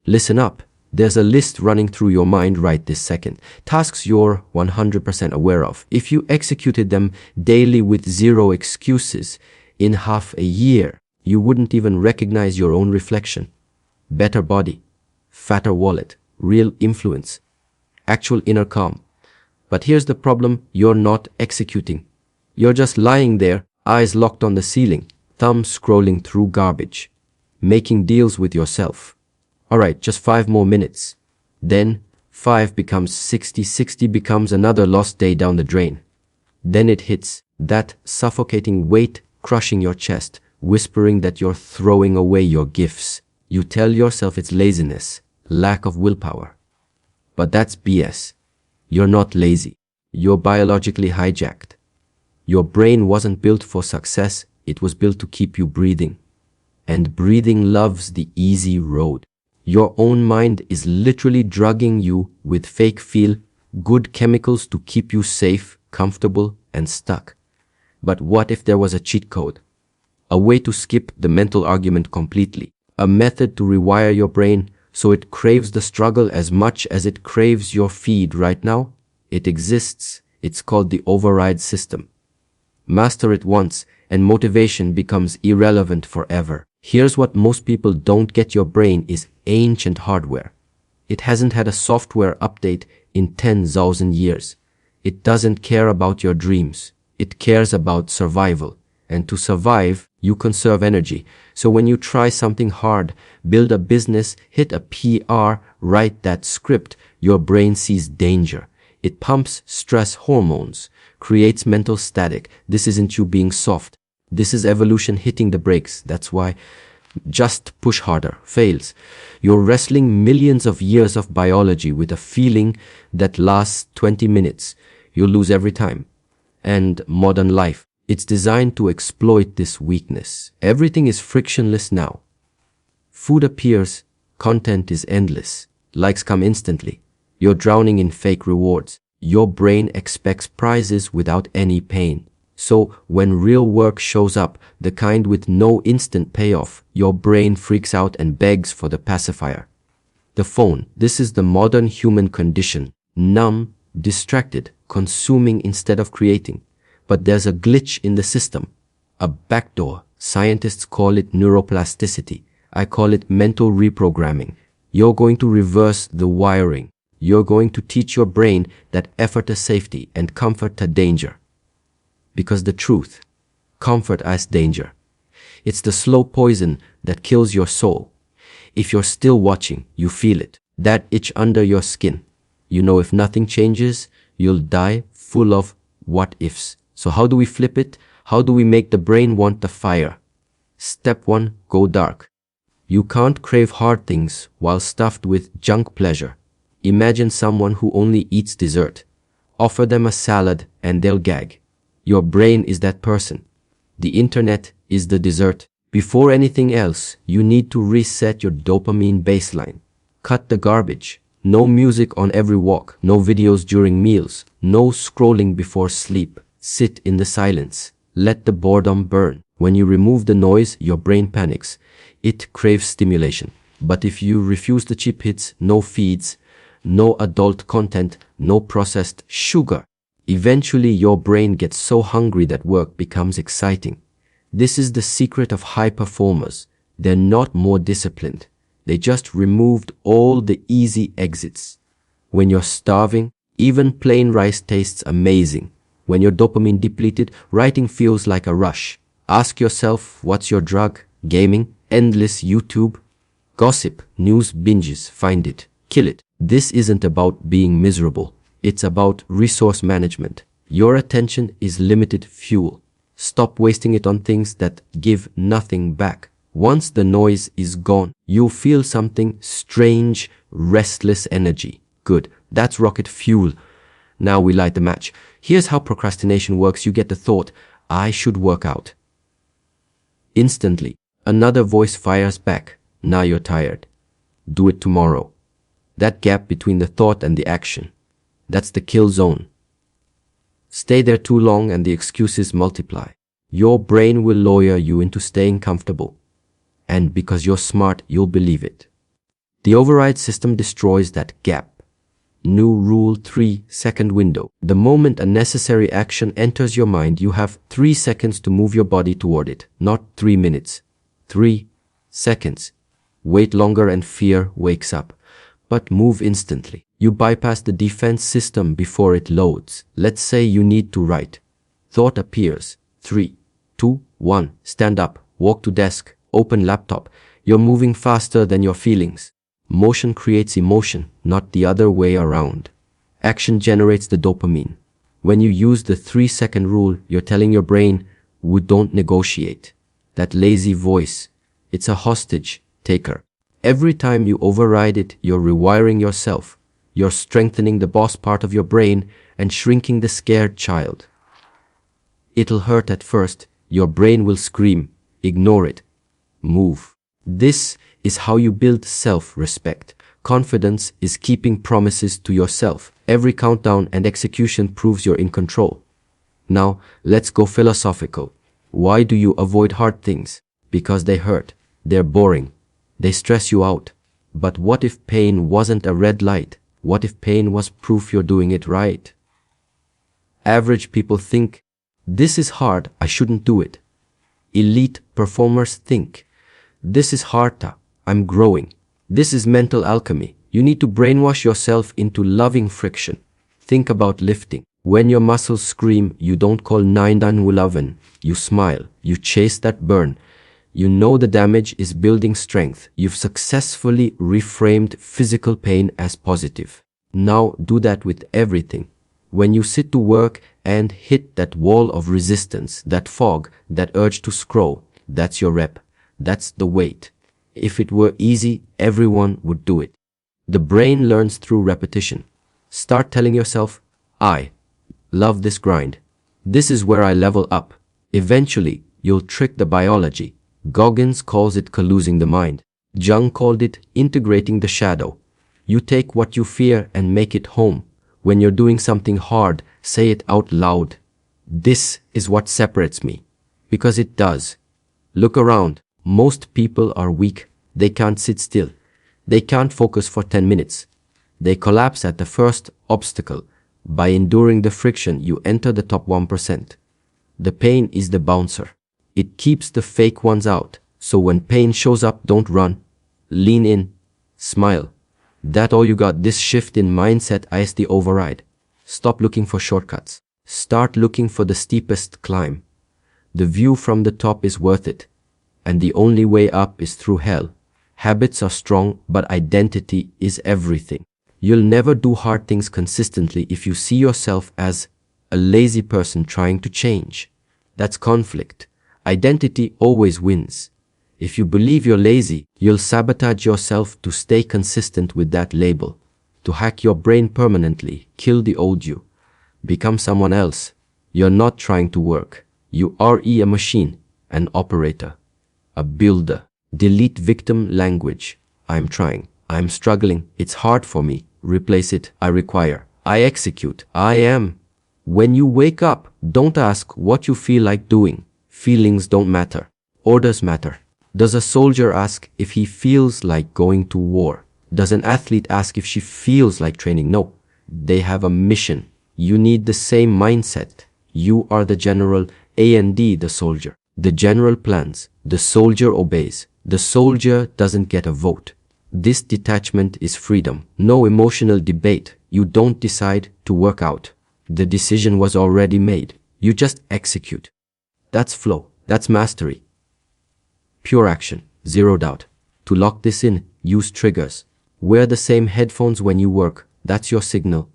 Listen up. There's a list running through your mind right this second. Tasks you're 100% aware of. If you executed them daily with zero excuses, in half a year, you wouldn't even recognize your own reflection. Better body, fatter wallet, real influence, actual inner calm. But here's the problem: you're not executing. You're just lying there, eyes locked on the ceiling, thumb scrolling through garbage, making deals with yourself. Alright, just 5 more minutes. Then 5 becomes 60, 60 becomes another lost day down the drain. Then it hits, that suffocating weight crushing your chest, whispering that you're throwing away your gifts. You tell yourself it's laziness, lack of willpower. But that's BS. You're not lazy. You're biologically hijacked. Your brain wasn't built for success, it was built to keep you breathing. And breathing loves the easy road. Your own mind is literally drugging you with fake feel-good chemicals to keep you safe, comfortable, and stuck. But what if there was a cheat code? A way to skip the mental argument completely. A method to rewire your brain so it craves the struggle as much as it craves your feed right now? It exists. It's called the override system. Master it once and motivation becomes irrelevant forever. Here's what most people don't get: your brain is ancient hardware. It hasn't had a software update in 10,000 years. It doesn't care about your dreams. It cares about survival. And to survive, you conserve energy. So when you try something hard, build a business, hit a PR, write that script, your brain sees danger. It pumps stress hormones, creates mental static. This isn't you being soft. This is evolution hitting the brakes. That's why just push harder fails. You're wrestling millions of years of biology with a feeling that lasts 20 minutes. You'll lose every time. And modern life, it's designed to exploit this weakness. Everything is frictionless now. Food appears, content is endless, likes come instantly. You're drowning in fake rewards. Your brain expects prizes without any pain. So when real work shows up, the kind with no instant payoff, your brain freaks out and begs for the pacifier. The phone. This is the modern human condition. Numb, distracted, consuming instead of creating. But there's a glitch in the system, a backdoor. Scientists call it neuroplasticity. I call it mental reprogramming. You're going to reverse the wiring. You're going to teach your brain that effort is safety and comfort is danger. Because the truth, comfort as danger. It's the slow poison that kills your soul. If you're still watching, you feel it. That itch under your skin. You know if nothing changes, you'll die, full of what ifs. So how do we flip it? How do we make the brain want the fire? Step 1, go dark. You can't crave hard things while stuffed with junk pleasure. Imagine someone who only eats dessert. Offer them a salad and they'll gag. Your brain is that person. The internet is the dessert. Before anything else, you need to reset your dopamine baseline. Cut the garbage. No music on every walk. No videos during meals. No scrolling before sleep. Sit in the silence. Let the boredom burn. When you remove the noise, your brain panics. It craves stimulation. But if you refuse the cheap hits, no feeds, no adult content, no processed sugar, eventually your brain gets so hungry that work becomes exciting. This is the secret of high performers. They're not more disciplined. They just removed all the easy exits. When you're starving, even plain rice tastes amazing. When you're dopamine depleted, writing feels like a rush. Ask yourself, what's your drug? Gaming? Endless YouTube? Gossip? News binges? Find it. Kill it. This isn't about being miserable. It's about resource management. Your attention is limited fuel. Stop wasting it on things that give nothing back. Once the noise is gone, you'll feel something strange, restless energy. Good. That's rocket fuel. Now we light the match. Here's how procrastination works. You get the thought, I should work out. Instantly, another voice fires back. Now you're tired. Do it tomorrow. That gap between the thought and the action. That's the kill zone. Stay there too long and the excuses multiply. Your brain will lawyer you into staying comfortable. And because you're smart, you'll believe it. The override system destroys that gap. New rule 3-second window. The moment a necessary action enters your mind, you have 3 seconds to move your body toward it, not 3 minutes. 3 seconds. Wait longer and fear wakes up. But move instantly. You bypass the defense system before it loads. Let's say you need to write. Thought appears. 3, 2, 1. Stand up. Walk to desk. Open laptop. You're moving faster than your feelings. Motion creates emotion, not the other way around. Action generates the dopamine. When you use the 3-second rule, you're telling your brain, we don't negotiate. That lazy voice, it's a hostage taker. Every time you override it, you're rewiring yourself. You're strengthening the boss part of your brain and shrinking the scared child. It'll hurt at first. Your brain will scream. Ignore it. Move. This is how you build self-respect. Confidence is keeping promises to yourself. Every countdown and execution proves you're in control. Now, let's go philosophical. Why do you avoid hard things? Because they hurt. They're boring. They stress you out. But what if pain wasn't a red light? What if pain was proof you're doing it right? Average people think, this is hard, I shouldn't do it. Elite performers think, this is harta, I'm growing. This is mental alchemy. You need to brainwash yourself into loving friction. Think about lifting. When your muscles scream, you don't call 911. You smile. You chase that burn. You know the damage is building strength. You've successfully reframed physical pain as positive. Now do that with everything. When you sit to work and hit that wall of resistance, that fog, that urge to scroll, that's your rep. That's the weight. If it were easy, everyone would do it. The brain learns through repetition. Start telling yourself, I love this grind. This is where I level up. Eventually, you'll trick the biology. Goggins calls it collusing the mind. Jung called it integrating the shadow. You take what you fear and make it home. When you're doing something hard, say it out loud. This is what separates me. Because it does. Look around. Most people are weak. They can't sit still. They can't focus for 10 minutes. They collapse at the first obstacle. By enduring the friction, you enter the top 1%. The pain is the bouncer. It keeps the fake ones out. So when pain shows up, don't run. Lean in. Smile. That all you got. This shift in mindset is the override. Stop looking for shortcuts. Start looking for the steepest climb. The view from the top is worth it. And the only way up is through hell. Habits are strong, but identity is everything. You'll never do hard things consistently if you see yourself as a lazy person trying to change. That's conflict. Identity always wins. If you believe you're lazy, you'll sabotage yourself to stay consistent with that label. To hack your brain permanently, kill the old you. Become someone else. You're not trying to work. You are a machine, an operator, a builder. Delete victim language. I'm trying. I'm struggling. It's hard for me. Replace it. I require. I execute. I am. When you wake up, don't ask what you feel like doing. Feelings don't matter. Orders matter. Does a soldier ask if he feels like going to war? Does an athlete ask if she feels like training? No. They have a mission. You need the same mindset. You are the general, A&D the soldier. The general plans. The soldier obeys. The soldier doesn't get a vote. This detachment is freedom. No emotional debate. You don't decide to work out. The decision was already made. You just execute. That's flow. That's mastery. Pure action. Zero doubt. To lock this in, use triggers. Wear the same headphones when you work. That's your signal.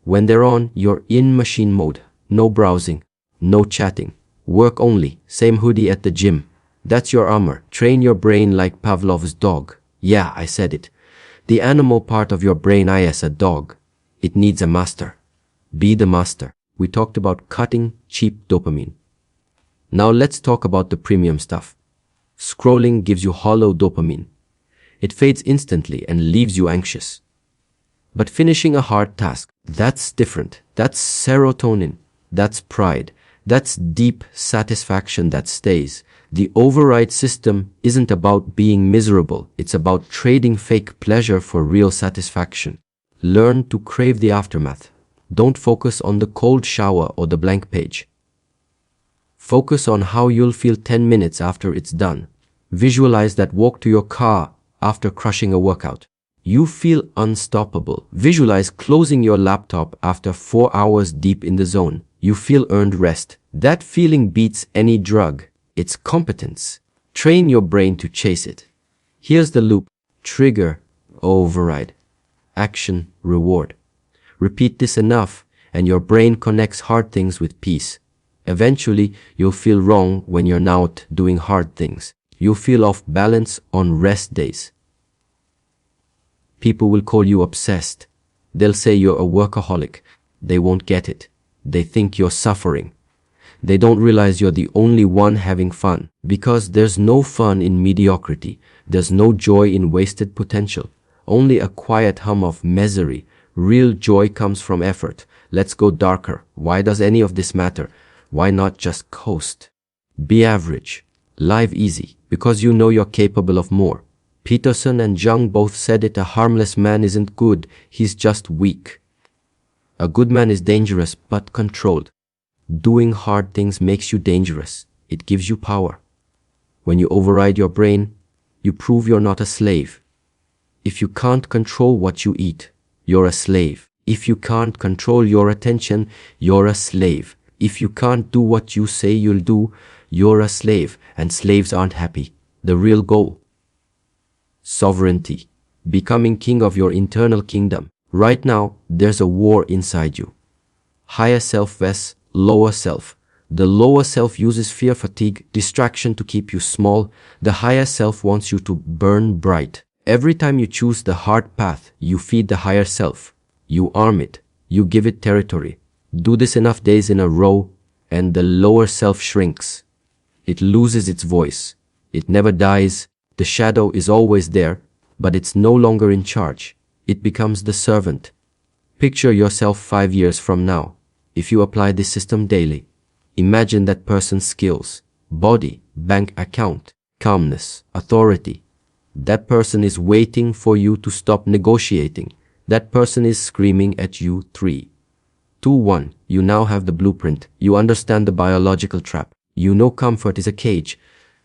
When they're on, you're in machine mode. No browsing. No chatting. Work only. Same hoodie at the gym. That's your armor. Train your brain like Pavlov's dog. Yeah, I said it. The animal part of your brain is a dog. It needs a master. Be the master. We talked about cutting cheap dopamine. Now let's talk about the premium stuff. Scrolling gives you hollow dopamine. It fades instantly and leaves you anxious. But finishing a hard task, that's different. That's serotonin. That's pride. That's deep satisfaction that stays. The override system isn't about being miserable. It's about trading fake pleasure for real satisfaction. Learn to crave the aftermath. Don't focus on the cold shower or the blank page. Focus on how you'll feel 10 minutes after it's done. Visualize that walk to your car after crushing a workout. You feel unstoppable. Visualize closing your laptop after 4 hours deep in the zone. You feel earned rest. That feeling beats any drug. It's competence. Train your brain to chase it. Here's the loop. Trigger, override. Action, reward. Repeat this enough, and your brain connects hard things with peace. Eventually, you'll feel wrong when you're not doing hard things. You'll feel off balance on rest days. People will call you obsessed. They'll say you're a workaholic. They won't get it. They think you're suffering. They don't realize you're the only one having fun. Because there's no fun in mediocrity. There's no joy in wasted potential. Only a quiet hum of misery. Real joy comes from effort. Let's go darker. Why does any of this matter? Why not just coast? Be average. Live easy. Because you know you're capable of more. Peterson and Jung both said it. A harmless man isn't good. He's just weak. A good man is dangerous but controlled. Doing hard things makes you dangerous. It gives you power. When you override your brain, you prove you're not a slave. If you can't control what you eat, you're a slave. If you can't control your attention, you're a slave. If you can't do what you say you'll do, you're a slave. And slaves aren't happy. The real goal. Sovereignty. Becoming king of your internal kingdom. Right now, there's a war inside you. Higher self versus lower self. The lower self uses fear, fatigue, distraction to keep you small. The higher self wants you to burn bright. Every time you choose the hard path, you feed the higher self. You arm it. You give it territory. Do this enough days in a row, and the lower self shrinks. It loses its voice. It never dies. The shadow is always there, but it's no longer in charge. It becomes the servant. Picture yourself 5 years from now. If you apply this system daily, imagine that person's skills, body, bank account, calmness, authority. That person is waiting for you to stop negotiating. That person is screaming at you. 3, 2, 1. You now have the blueprint. You understand the biological trap. You know comfort is a cage.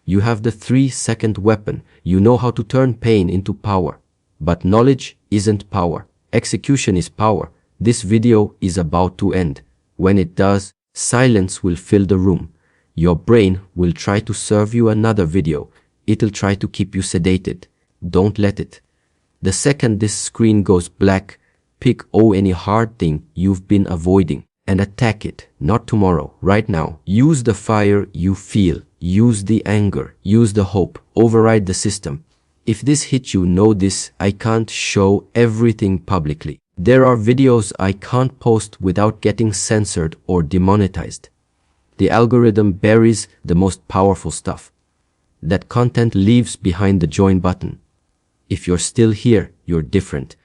You have the 3-second weapon. You know how to turn pain into power. But knowledge isn't power. Execution is power. This video is about to end. When it does, silence will fill the room. Your brain will try to serve you another video. It'll try to keep you sedated. Don't let it. The second this screen goes black, pick any hard thing you've been avoiding and attack it. Not tomorrow, right now. Use the fire you feel. Use the anger. Use the hope. Override the system. If this hit you, know this: I can't show everything publicly. There are videos I can't post without getting censored or demonetized. The algorithm buries the most powerful stuff. That content leaves behind the join button. If you're still here, you're different.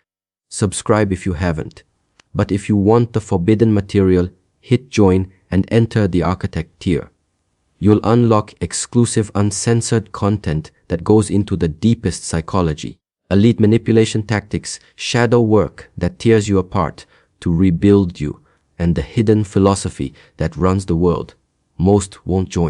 Subscribe if you haven't. But if you want the forbidden material, hit join and enter the architect tier. You'll unlock exclusive uncensored content that goes into the deepest psychology. Elite manipulation tactics, shadow work that tears you apart to rebuild you, and the hidden philosophy that runs the world. Most won't join.